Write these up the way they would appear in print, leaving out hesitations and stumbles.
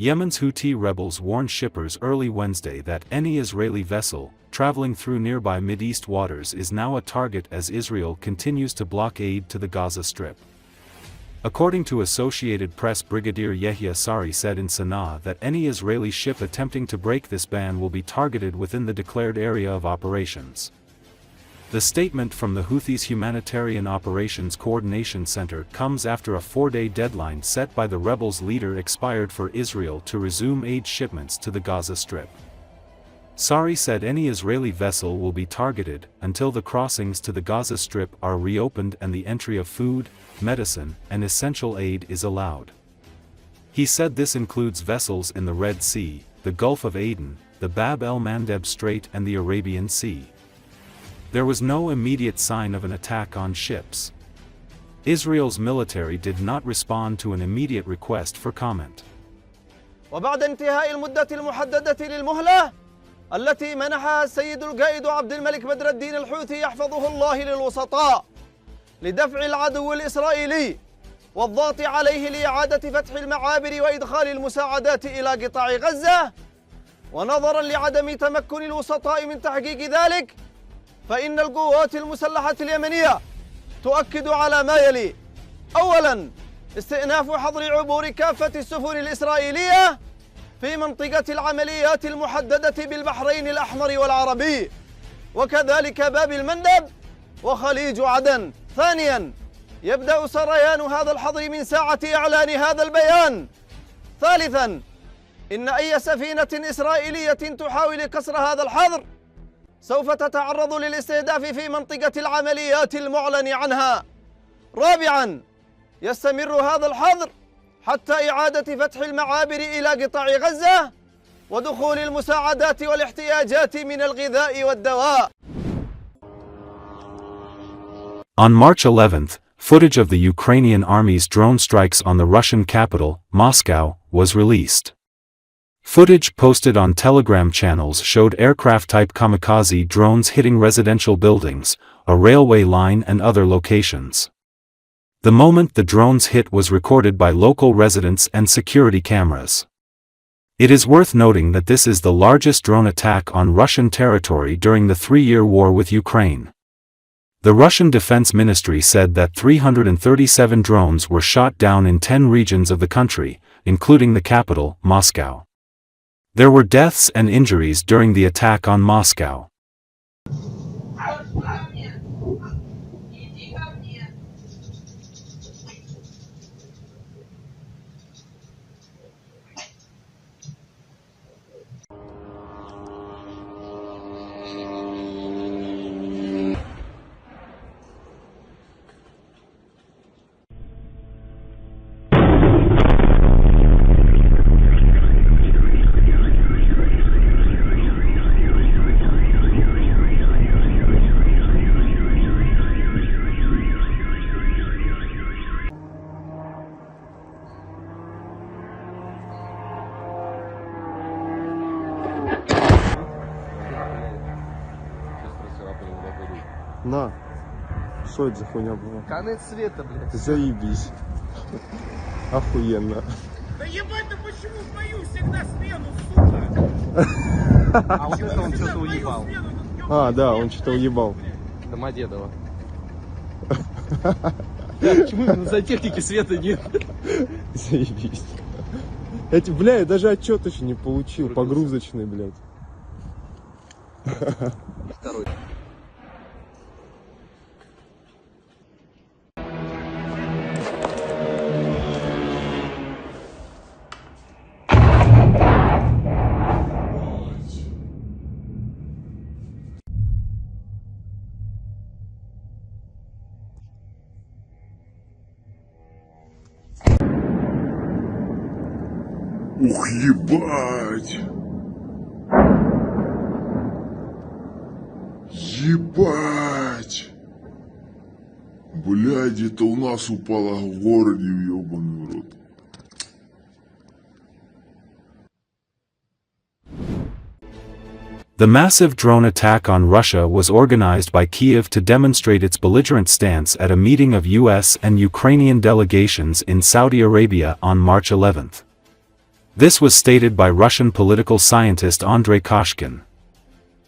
Yemen's Houthi rebels warned shippers early Wednesday that any Israeli vessel traveling through nearby Mideast waters is now a target as Israel continues to block aid to the Gaza Strip. According to Associated Press, Brigadier Yahya Saree said in Sanaa that any Israeli ship attempting to break this ban will be targeted within the declared area of operations. The statement from the Houthis' Humanitarian Operations Coordination Center comes after a 4-day deadline set by the rebels' leader expired for Israel to resume aid shipments to the Gaza Strip. Saree said any Israeli vessel will be targeted until the crossings to the Gaza Strip are reopened and the entry of food, medicine, and essential aid is allowed. He said this includes vessels in the Red Sea, the Gulf of Aden, the Bab el-Mandeb Strait and the Arabian Sea. There was no immediate sign of an attack on ships. Israel's military did not respond to an immediate request for comment. وبعد انتهاء المدة المحددة للمهلة التي منحها السيد القائد عبد الملك بدر الدين الحوثي يحفظه الله للوسطاء لدفع العدو الإسرائيلي والضغط عليه لإعادة فتح المعابر وإدخال المساعدات إلى قطاع غزة، ونظرا لعدم تمكن الوسطاء من تحقيق ذلك، فإن القوات المسلحة اليمنية تؤكد على ما يلي: أولاً، استئناف حظر عبور كافة السفن الإسرائيلية في منطقة العمليات المحددة بالبحرين الأحمر والعربي، وكذلك باب المندب وخليج عدن. ثانياً، يبدأ سريان هذا الحظر من ساعة إعلان هذا البيان. ثالثاً، إن أي سفينة إسرائيلية تحاول كسر هذا الحظر سوف تتعرض للاستهداف في منطقة العمليات المعلن عنها. رابعاً، يستمر هذا الحظر حتى إعادة فتح المعابر إلى قطاع غزة ودخول المساعدات والاحتياجات من الغذاء والدواء. On March 11th, footage of the Ukrainian army's drone strikes on the Russian capital, Moscow, was released. Footage posted on Telegram channels showed aircraft-type kamikaze drones hitting residential buildings, a railway line and other locations. The moment the drones hit was recorded by local residents and security cameras. It is worth noting that this is the largest drone attack on Russian territory during the 3-year war with Ukraine. The Russian Defense Ministry said that 337 drones were shot down in 10 regions of the country, including the capital, Moscow. There were deaths and injuries during the attack on Moscow. На, что это за хуйня была? Конец света, блядь. Заебись. Охуенно. Да ебать, да почему в мою всегда смену, сука? А вот это он что-то уебал. А, да, он что-то уебал. Домодедово. Почему на сантехнике света нет? Заебись. Эти, бля, я даже отчет еще не получил, погрузочный, блядь. Второй. Ух, ебать! Ебать! Блядь, это у нас упало в городе, ебаный в рот. The massive drone attack on Russia was organized by Kiev to demonstrate its belligerent stance at a meeting of US and Ukrainian delegations in Saudi Arabia on March 11th. This was stated by Russian political scientist Andrei Koshkin.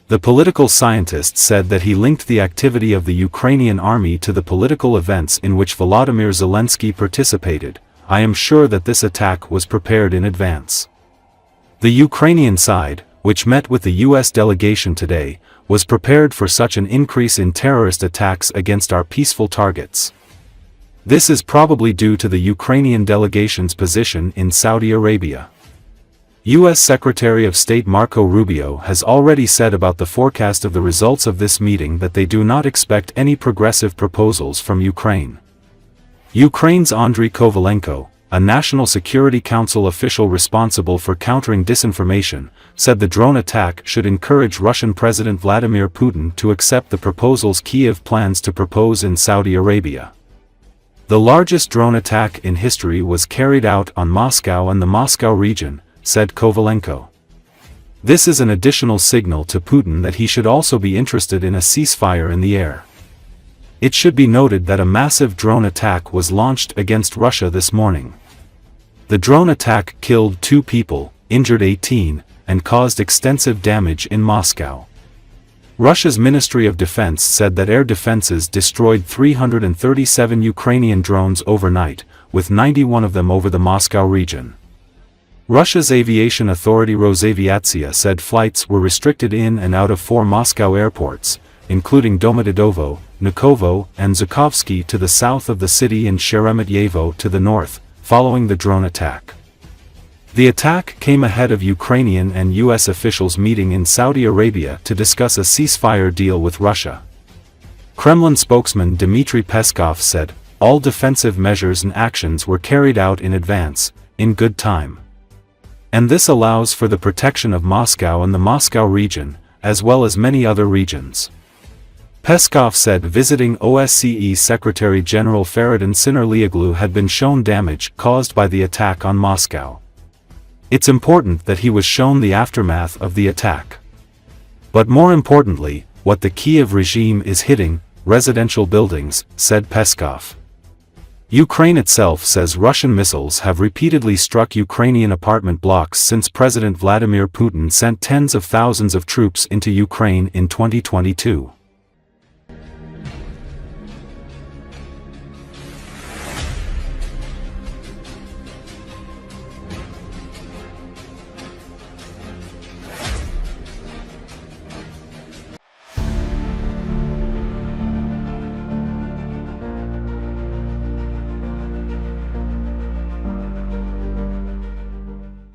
The political scientist said that he linked the activity of the Ukrainian army to the political events in which Volodymyr Zelensky participated. I am sure that this attack was prepared in advance. The Ukrainian side, which met with the US delegation today, was prepared for such an increase in terrorist attacks against our peaceful targets. This is probably due to the Ukrainian delegation's position in Saudi Arabia. U.S. Secretary of State Marco Rubio has already said about the forecast of the results of this meeting that they do not expect any progressive proposals from Ukraine. Ukraine's Andriy Kovalenko, a National Security Council official responsible for countering disinformation, said the drone attack should encourage Russian President Vladimir Putin to accept the proposals Kiev plans to propose in Saudi Arabia. The largest drone attack in history was carried out on Moscow and the Moscow region, said Kovalenko. This is an additional signal to Putin that he should also be interested in a ceasefire in the air. It should be noted that a massive drone attack was launched against Russia this morning. The drone attack killed 2 people, injured 18, and caused extensive damage in Moscow. Russia's Ministry of Defense said that air defenses destroyed 337 Ukrainian drones overnight, with 91 of them over the Moscow region. Russia's aviation authority Rosaviatsia said flights were restricted in and out of 4 Moscow airports, including Domodedovo, Nukovo, and Zhukovsky to the south of the city and Sheremetyevo to the north, following the drone attack. The attack came ahead of Ukrainian and U.S. officials meeting in Saudi Arabia to discuss a ceasefire deal with Russia. Kremlin spokesman Dmitry Peskov said, all defensive measures and actions were carried out in advance, in good time. And this allows for the protection of Moscow and the Moscow region, as well as many other regions. Peskov said visiting OSCE Secretary-General Feridun Sinirlioglu had been shown damage caused by the attack on Moscow. It's important that he was shown the aftermath of the attack. But more importantly, what the Kiev regime is hitting, residential buildings, said Peskov. Ukraine itself says Russian missiles have repeatedly struck Ukrainian apartment blocks since President Vladimir Putin sent tens of thousands of troops into Ukraine in 2022.